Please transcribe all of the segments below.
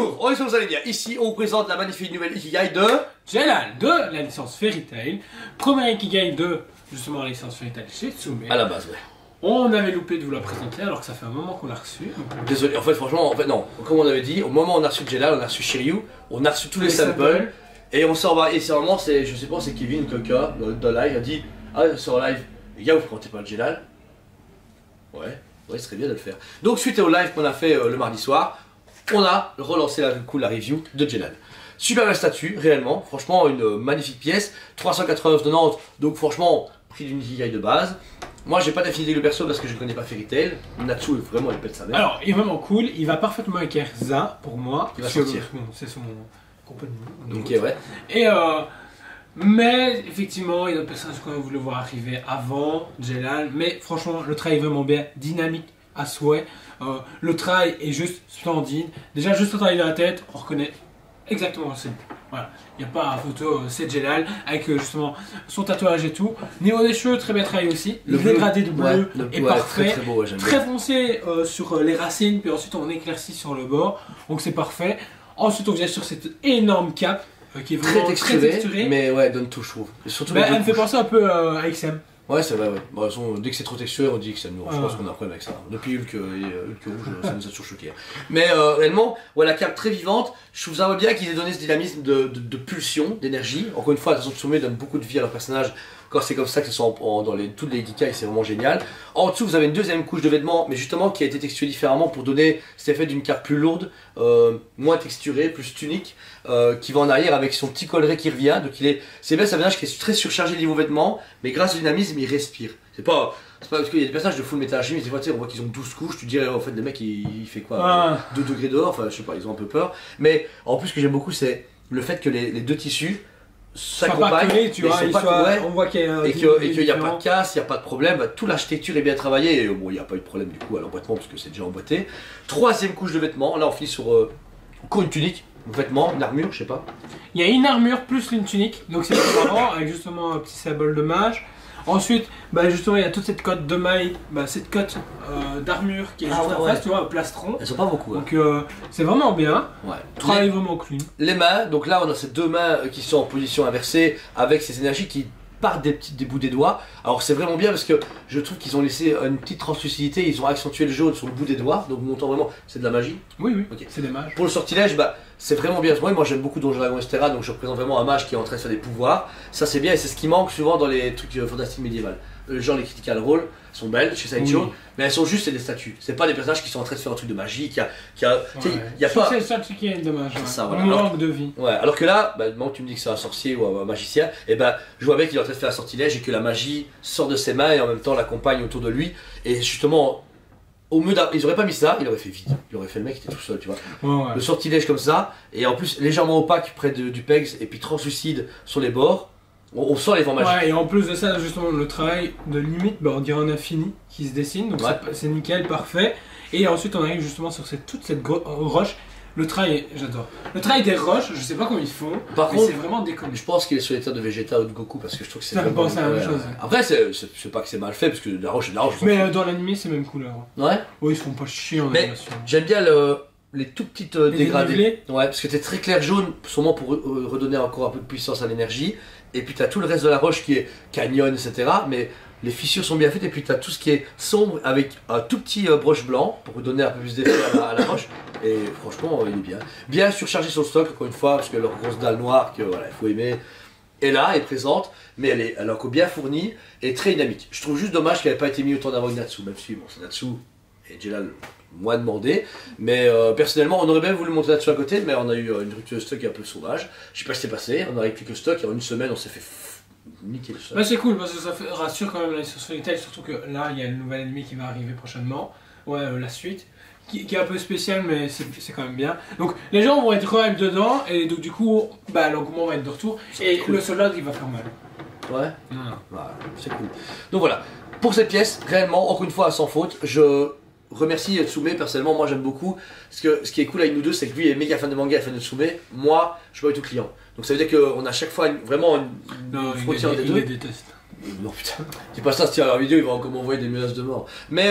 Bonjour, on est sur vous allez bien. Ici, on vous présente la magnifique nouvelle Ikigai de Jelal de la licence Fairy Tail. Premier Ikigai de justement la licence Fairy Tail chez Tsume. à la base, ouais. On avait loupé de vous la présenter alors que ça fait un moment qu'on l'a reçu. Désolé, en fait, franchement, non. Comme on avait dit, au moment où on a reçu Jelal, on a reçu Shiryu, on a reçu tous les samples. Et on s'en va. Et c'est vraiment, je sais pas, c'est Kevin, Coca, dans le live, a dit ah, sur le live, les gars, vous présentez pas le Jelal? Ouais, ce serait bien de le faire. Donc, suite au live qu'on a fait le mardi soir, on a relancé la review de Jelal. Super belle statue, réellement. Franchement, une magnifique pièce. 389,90, donc franchement, prix d'une Ikigai de base. Moi, j'ai pas d'affinité avec le perso parce que je ne connais pas Fairy Tail. Natsu, vraiment, il pète sa mère. Alors, il est vraiment cool. Il va parfaitement avec Erza pour moi. Il va sortir. Bon, c'est son compagnon. Ok, ouais. Et mais effectivement, il y a d'autres personnages qu'on voulu voir arriver avant Jelal. Mais franchement, le travail est vraiment bien, dynamique à souhait. Le travail est juste splendide. Déjà, juste au travail de la tête, on reconnaît exactement c'est. Voilà, il n'y a pas photo, c'est Jelal avec justement son tatouage et tout. Niveau des cheveux, très bien travaillé aussi. Le dégradé de bleu est parfait. Très beau, ouais, très foncé sur les racines, puis ensuite on éclaircit sur le bord. Donc c'est parfait. Ensuite, on vient sur cette énorme cape qui est vraiment très texturée. Mais ouais, donne tout, je trouve. Et surtout elle me fait penser un peu à XM. Ouais, c'est vrai, ouais. Bon, de toute façon, dès que c'est trop texturé, on dit que ça nous. Je pense qu'on a un problème avec ça. Depuis Hulk et Hulk rouge, ça nous a toujours choqué. Mais réellement, ouais, la carte très vivante. Je trouve ça bien qu'ils aient donné ce dynamisme de pulsion, d'énergie. Encore une fois, la Tsume donne beaucoup de vie à leur personnage. Quand c'est comme ça que ce sont dans toutes les Ikigai, c'est vraiment génial. En dessous, vous avez une deuxième couche de vêtements, mais justement qui a été texturée différemment pour donner cet effet d'une carte plus lourde, moins texturée, plus tunique, qui va en arrière avec son petit collet qui revient. Donc c'est bien, c'est un personnage qui est très surchargé niveau vêtements, mais grâce au dynamisme, il respire. C'est pas parce qu'il y a des personnages de Full Metal Alchemist, des fois on voit qu'ils ont 12 couches, tu dirais en fait le mec il fait quoi 2 degrés dehors, enfin je sais pas, ils ont un peu peur. Mais en plus ce que j'aime beaucoup c'est le fait que les deux tissus s'accompagnent, tu vois, on voit qu'il y a et qu'il n'y a pas de casse, il n'y a pas de problème, toute l'architecture est bien travaillée, et bon il n'y a pas eu de problème du coup à l'emboîtement parce que c'est déjà emboîté. Troisième couche de vêtements, là on finit sur encore une tunique, vêtements, une armure, je sais pas. Il y a une armure plus une tunique, donc c'est différent avec justement un petit symbole de mage. Ensuite, justement, il y a toute cette cote de maille, cette cote d'armure qui est juste en face, tu vois, un plastron. Elles sont pas beaucoup. Donc c'est vraiment bien. Ouais. Travail vraiment clean. Les mains, donc là on a ces deux mains qui sont en position inversée avec ces énergies qui partent des bouts des doigts. Alors c'est vraiment bien parce que je trouve qu'ils ont laissé une petite translucidité, ils ont accentué le jaune sur le bout des doigts, donc montant vraiment, c'est de la magie. Oui, okay. C'est des mages. Pour le sortilège, c'est vraiment bien. Moi j'aime beaucoup Donjons Dragons, etc. Donc je représente vraiment un mage qui est en train de faire des pouvoirs. Ça c'est bien et c'est ce qui manque souvent dans les trucs fantastiques médiévales. Genre les critical role sont belles chez Sideshow, mais elles sont juste des statues. C'est pas des personnages qui sont en train de faire un truc de magie, y a pas. C'est ça qui est dommage. Ça, voilà. Manque de vie. Ouais, alors que là, moment tu me dis que c'est un sorcier ou un magicien, et je vois bien qu'il est en train de faire un sortilège et que la magie sort de ses mains et en même temps l'accompagne autour de lui. Et justement, au mieux ils auraient pas mis ça, il aurait fait vide. Il aurait fait le mec qui était tout seul, tu vois. Ouais. Le sortilège comme ça, et en plus légèrement opaque près du pegs et puis translucide sur les bords. On sent les vents magiques. Ouais, et en plus de ça, justement, le travail de limite, on dirait un infini qui se dessine, donc c'est nickel, parfait. Et ensuite, on arrive justement sur toute cette roche. Le travail, j'adore. Le travail des roches, je sais pas comment ils font, mais c'est vraiment déconné. Je pense qu'il est sur les terres de Vegeta ou de Goku parce que je trouve que c'est. Ça me pense à la même chose. Après, c'est pas que c'est mal fait parce que la roche est de la roche. Mais dans l'anime, c'est même couleur. Ouais. Oui, ils se font pas chier en animation. J'aime bien les tout petites dégradés. Ouais, parce que t'es très clair jaune, sûrement pour redonner encore un peu de puissance à l'énergie. Et puis t'as tout le reste de la roche qui est canyon, etc. Mais les fissures sont bien faites. Et puis t'as tout ce qui est sombre avec un tout petit broche blanc pour donner un peu plus d'effet à la roche. Et franchement, il est bien. Bien surchargé sur le stock, encore une fois, parce que leur grosse dalle noire, que voilà, il faut aimer, est là, est présente. Mais elle est alors que bien fournie et très dynamique. Je trouve juste dommage qu'elle n'ait pas été mise autant d'avant que Natsu. Même si, bon, c'est Natsu et Jelal. Moins demandé, mais personnellement on aurait bien voulu monter là-dessus à côté, mais on a eu une rupture de stock un peu sauvage. Je sais pas ce qui s'est passé, on n'avait plus que stock et en une semaine on s'est fait niquer le stock. C'est cool parce que ça rassure quand même la licence Fairy Tail, surtout que là il y a une nouvelle ennemie qui va arriver prochainement, la suite, qui est un peu spéciale mais c'est quand même bien. Donc les gens vont être hype dedans et donc du coup l'engouement va être de retour et cool. Le soldat il va faire mal. Ouais, c'est cool. Donc voilà, pour cette pièce, réellement, encore une fois à sans faute, je remercie Tsume, personnellement, moi j'aime beaucoup. Parce que ce qui est cool avec nous deux, c'est que lui est méga fan de manga et fan de Tsume. Moi, je suis pas du tout client. Donc ça veut dire qu'on a à chaque fois vraiment une frontière des deux. Il les déteste. Non putain, dis pas ça, si à leur vidéo ils vont encore m'envoyer des menaces de mort. Mais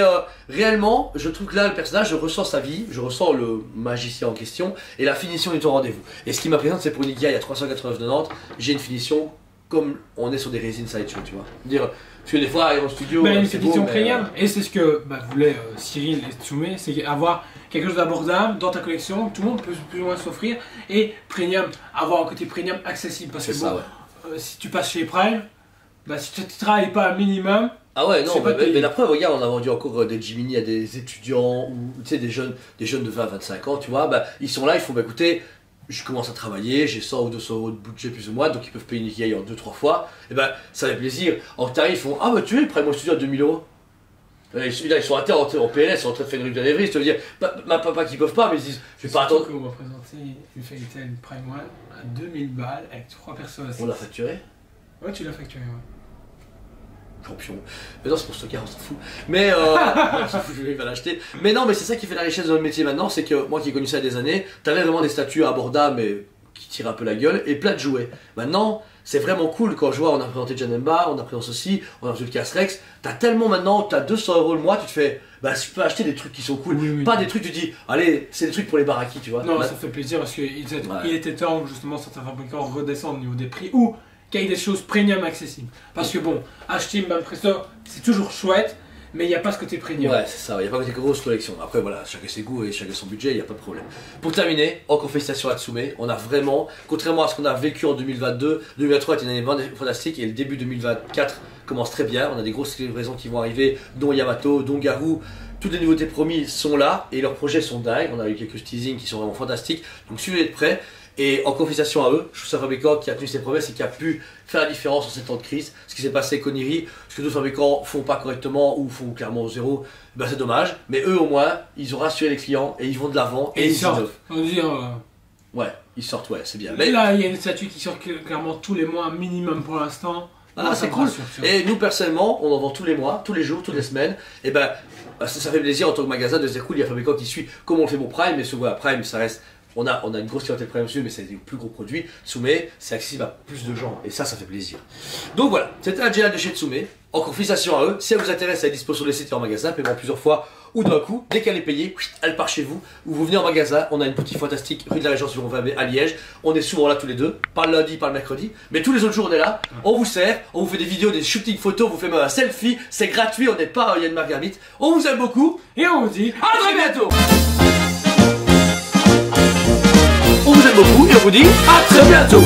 réellement, je trouve que là le personnage, je ressens sa vie, je ressens le magicien en question et la finition est au rendez-vous. Et ce qui m'impressionne, c'est pour Nikia, il y a 389,90, j'ai une finition comme on est sur des résines sideshow, tu vois. Dire, parce que des fois, en studio, une c'est finition beau, premium, et c'est ce que voulait Cyril et Tsoumé, c'est avoir quelque chose d'abordable dans ta collection, tout le monde peut plus ou moins s'offrir, et premium, avoir un côté premium accessible, parce que ça, bon, si tu passes chez Prime, si tu ne travailles pas un minimum. Ah ouais, non, mais la preuve, regarde, on a vendu encore des Jiminy à des étudiants ou tu sais, des jeunes de 20 à 25 ans, tu vois, ils sont là, ils font, écoutez, je commence à travailler, j'ai 100 ou 200 euros de budget plus ou moins, donc ils peuvent payer une Ikea en 2-3 fois, et ça fait plaisir. En tarif, ils font, ah bah tu veux, ils prennent mon studio à 2000 euros. Là, ils sont à terre en PLS, ils sont en train de faire une rue de l'évry, je te veux dire, ma papa qui peuvent pas, mais ils disent, je vais pas attendre. On va présenter une Fairytale Prime One à 2000 balles avec 3 personnes. On l'a facturé? Ouais, tu l'as facturé, ouais. Champion. Mais non, c'est pour stocker, on s'en fout. Mais on s'en fout, je vais l'acheter. Mais non, mais c'est ça qui fait la richesse de notre métier maintenant, c'est que moi qui ai connu ça il y a des années, t'avais vraiment des statues abordables mais qui tirent un peu la gueule et plein de jouets. Maintenant, c'est vraiment cool quand je vois, on a présenté Janemba, on a présenté ceci, on a présenté le Casse-Rex. T'as tellement maintenant, t'as 200 euros le mois, tu te fais, je peux acheter des trucs qui sont cool. Oui. Pas des trucs, tu dis, allez, c'est des trucs pour les baraquis, tu vois. Non, ça fait plaisir parce qu'il était temps justement certains fabricants redescendent au niveau des prix ou qu'il y ait des choses premium accessibles. Parce que bon, acheter une même Presto, c'est toujours chouette, mais il n'y a pas ce côté premium. Ouais, c'est ça, il n'y a pas côté grosse collection. Après voilà, chacun ses goûts et chacun son budget, il n'y a pas de problème. Pour terminer, encore félicitations à Tsoumé, on a vraiment, contrairement à ce qu'on a vécu en 2022, 2023 était une année fantastique et le début 2024 commence très bien. On a des grosses livraisons qui vont arriver, dont Yamato, dont Garou. Toutes les nouveautés promises sont là et leurs projets sont dingues. On a eu quelques teasings qui sont vraiment fantastiques, donc suivez de près. Et en confessation à eux, je trouve ça un fabricant qui a tenu ses promesses et qui a pu faire la différence en ces temps de crise. Ce qui s'est passé avec Connery, ce que d'autres fabricants font pas correctement ou font clairement au zéro, c'est dommage. Mais eux au moins, ils ont rassuré les clients et ils vont de l'avant et ils sortent. On veut dire, ouais, ils sortent, ouais, c'est bien. Mais là, il y a une statue qui sort clairement tous les mois, minimum pour l'instant. Ah, c'est cool. Et nous, personnellement, on en vend tous les mois, tous les jours, toutes les semaines. Et ça fait plaisir en tant que magasin de se dire cool, il y a un fabricant qui suit comme on le fait pour Prime. Mais souvent, Prime, ça reste. On a une grosse clientèle premium dessus, mais c'est des plus gros produits. Tsoumé, c'est accessible à plus de gens et ça fait plaisir. Donc voilà, c'était la GL de chez Tsoumé. Encore félicitations à eux. Si elle vous intéresse, elle est dispo sur le site et en magasin, paiement plusieurs fois ou d'un coup. Dès qu'elle est payée, elle part chez vous. Ou vous venez en magasin. On a une petite fantastique rue de la Régence à Liège. On est souvent là tous les deux, pas le lundi, pas le mercredi, mais tous les autres jours on est là. On vous sert, on vous fait des vidéos, des shootings photos, on vous fait même un selfie. C'est gratuit, on n'est pas Yann Marguerite. On vous aime beaucoup et on vous dit à très bientôt. On vous aime beaucoup et on vous dit à très bientôt.